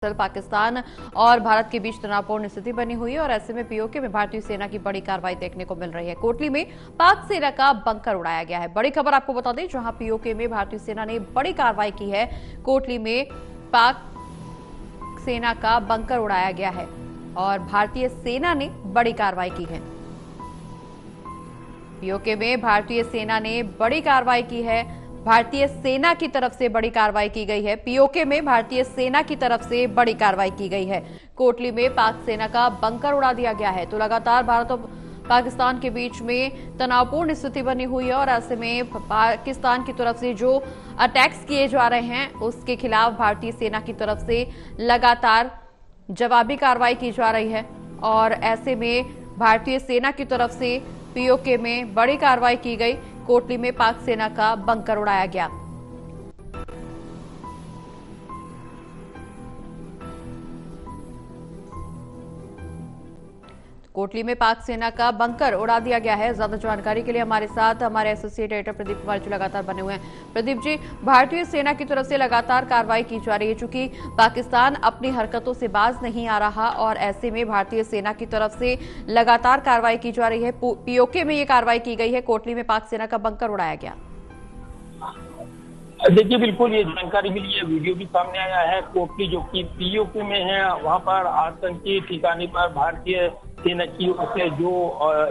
पाकिस्तान और भारत के बीच तनावपूर्ण स्थिति बनी हुई है और ऐसे में पीओके में भारतीय सेना की बड़ी कार्रवाई देखने को मिल रही है। कोटली में पाक सेना का बंकर उड़ाया गया है। बड़ी खबर आपको बता दें, जहां पीओके में भारतीय सेना ने बड़ी कार्रवाई की है। कोटली में पाक सेना का बंकर उड़ाया गया है और भारतीय सेना ने बड़ी कार्रवाई की है। पीओके में भारतीय सेना ने बड़ी कार्रवाई की है। भारतीय सेना की तरफ से बड़ी कार्रवाई की गई है। पीओके में भारतीय सेना की तरफ से बड़ी कार्रवाई की गई है। कोटली में पाक सेना का बंकर उड़ा दिया गया है। तो लगातार भारत और पाकिस्तान के बीच में तनावपूर्ण स्थिति बनी हुई है और ऐसे में पाकिस्तान की तरफ से जो अटैक्स किए जा रहे हैं उसके खिलाफ भारतीय सेना की तरफ से लगातार जवाबी कार्रवाई की जा रही है और ऐसे में भारतीय सेना की तरफ से पीओके में बड़ी कार्रवाई की गई। कोटली में पाक सेना का बंकर उड़ाया गया। कोटली में पाक सेना का बंकर उड़ा दिया गया है। ज्यादा जानकारी के लिए हमारे साथ हमारे एसोसिएट एडिटर प्रदीप कुमार जी लगातार बने हुए हैं। प्रदीप जी, भारतीय सेना की तरफ से लगातार कार्रवाई की जा रही है, चूंकि पाकिस्तान अपनी हरकतों से बाज नहीं आ रहा और ऐसे में भारतीय सेना की तरफ से लगातार कार्रवाई की जा रही है। पीओके में ये कार्रवाई की गई है। कोटली में पाक सेना का बंकर उड़ाया गया। देखिए, बिल्कुल ये जानकारी मिली है, वीडियो भी सामने आया है। कोटली जो कि पीओके में है, वहां पर आतंकी ठिकाने पर भारतीय सेना की ओर से जो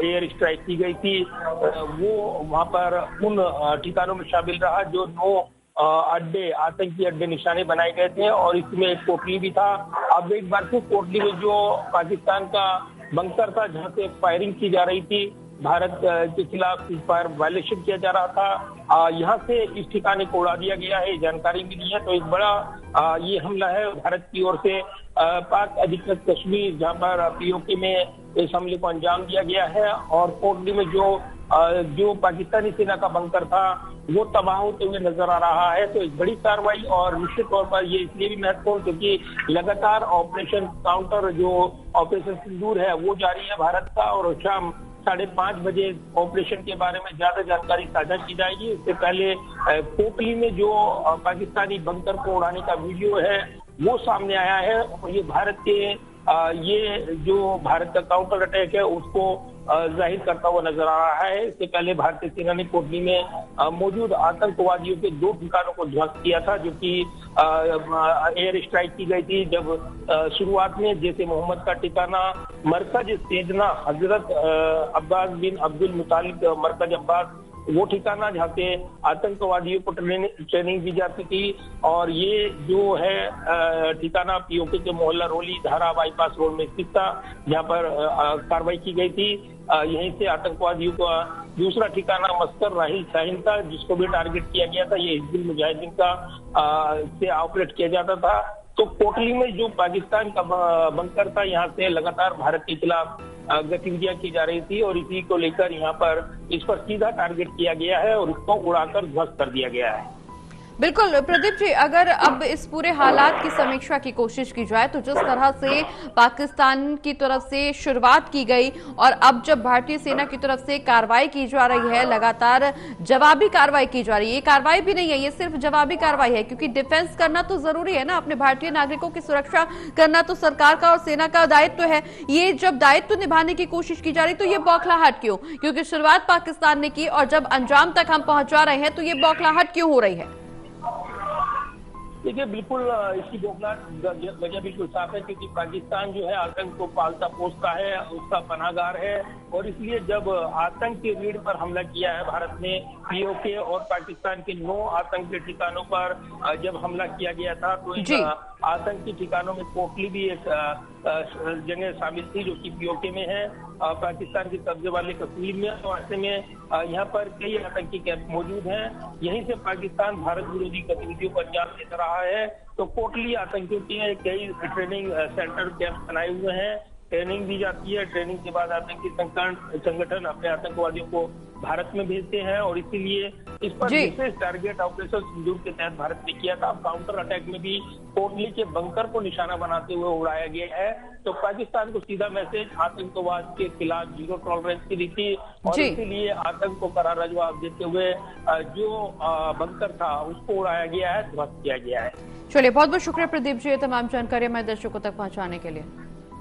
एयर स्ट्राइक की गई थी वो वहां पर उन ठिकानों में शामिल रहा जो 9 अड्डे, आतंकी अड्डे निशाने बनाए गए थे और इसमें एक कोटली भी था। अब एक बार फिर कोटली में जो पाकिस्तान का बंकर था जहां से फायरिंग की जा रही थी, भारत के खिलाफ इस बार वायलेशन किया जा रहा था, यहाँ से इस ठिकाने को उड़ा दिया गया है, जानकारी मिली है। तो एक बड़ा ये हमला है भारत की ओर से पाक अधिकृत कश्मीर, जहाँ पर पीओके में इस हमले को अंजाम दिया गया है और कोटली में जो पाकिस्तानी सेना का बंकर था वो तबाह होते हुए नजर आ रहा है। तो एक बड़ी कार्रवाई और निश्चित तौर पर ये इसलिए भी महत्वपूर्ण क्योंकि लगातार ऑपरेशन काउंटर जो ऑपरेशन सिंदूर है वो जारी है भारत का और शाम 5:30 बजे ऑपरेशन के बारे में ज्यादा जानकारी साझा की जाएगी। इससे पहले कोटली में जो पाकिस्तानी बंकर को उड़ाने का वीडियो है वो सामने आया है और ये भारत के ये जो भारत का काउंटर अटैक है उसको जाहिर करता हुआ नजर आ रहा है। इससे पहले भारतीय सेना ने कोटली में मौजूद आतंकवादियों के 2 ठिकानों को ध्वस्त किया था जो कि एयर स्ट्राइक की गई थी। जब शुरुआत में जैसे मोहम्मद का ठिकाना मरकज सेजना हजरत अब्बास बिन अब्दुल मुतालिब मरकज अब्बास, वो ठिकाना जहाँ से आतंकवादियों को ट्रेनिंग दी जाती थी और ये जो है ठिकाना पीओके के मोहल्ला रोली धारा बाईपास रोड में स्थित था जहाँ पर कार्रवाई की गई थी। यहीं से आतंकवादियों का दूसरा ठिकाना मस्कर राहिल शाहीन था जिसको भी टारगेट किया गया था। ये हिजबुल मुजाहिदीन का से ऑपरेट किया जाता था। तो कोटली में जो पाकिस्तान का बंकर था, यहाँ से लगातार भारत के खिलाफ गतिविधियां की जा रही थी और इसी को लेकर यहाँ पर इस पर सीधा टारगेट किया गया है और उसको उड़ाकर ध्वस्त कर दिया गया है। बिल्कुल प्रदीप जी, अगर अब इस पूरे हालात की समीक्षा की कोशिश की जाए तो जिस तरह से पाकिस्तान की तरफ से शुरुआत की गई और अब जब भारतीय सेना की तरफ से कार्रवाई की जा रही है, लगातार जवाबी कार्रवाई की जा रही है। ये कार्रवाई भी नहीं है, ये सिर्फ जवाबी कार्रवाई है क्योंकि डिफेंस करना तो जरूरी है ना, अपने भारतीय नागरिकों की सुरक्षा करना तो सरकार का और सेना का दायित्व है। ये जब दायित्व निभाने की कोशिश की जा रही तो ये बौखलाहट क्यों? क्योंकि शुरुआत पाकिस्तान ने की और जब अंजाम तक हम पहुंचा रहे हैं तो ये बौखलाहट क्यों हो रही है? देखिए, बिल्कुल इसकी वजह बिल्कुल साफ है क्योंकि पाकिस्तान जो है आतंक को पालता पोसता है, उसका पनाहगार है और इसलिए जब आतंक के रीढ़ पर हमला किया है भारत ने, पीओके और पाकिस्तान के 9 आतंकी ठिकानों पर जब हमला किया गया था तो इन आतंकी ठिकानों में कोटली भी एक जगह शामिल थी जो कि पीओके में है, पाकिस्तान के कब्जे वाले कश्मीर में। तो ऐसे में यहाँ पर कई आतंकी कैंप मौजूद हैं। यहीं से पाकिस्तान भारत विरोधी गतिविधियों को अंजाम दे रहा है। तो कोटली आतंकियों के कई ट्रेनिंग सेंटर कैंप बनाए हुए हैं, ट्रेनिंग दी जाती है। ट्रेनिंग के बाद आतंकी संगठन अपने आतंकवादियों को भारत में भेजते हैं और इसीलिए इस पर विशेष टारगेट ऑपरेशन सिंदूर के तहत भारत ने किया था। काउंटर अटैक में भी कोटली के बंकर को निशाना बनाते हुए उड़ाया गया है। तो पाकिस्तान को सीधा मैसेज आतंकवाद के खिलाफ 0 टॉलरेंस की नीति और इसीलिए आतंक को करारा जवाब देते हुए जो बंकर था उसको उड़ाया गया है, ध्वस्त किया गया है। चलिए, बहुत बहुत शुक्रिया प्रदीप जी, ये तमाम जानकारी हमारे दर्शकों तक पहुंचाने के लिए।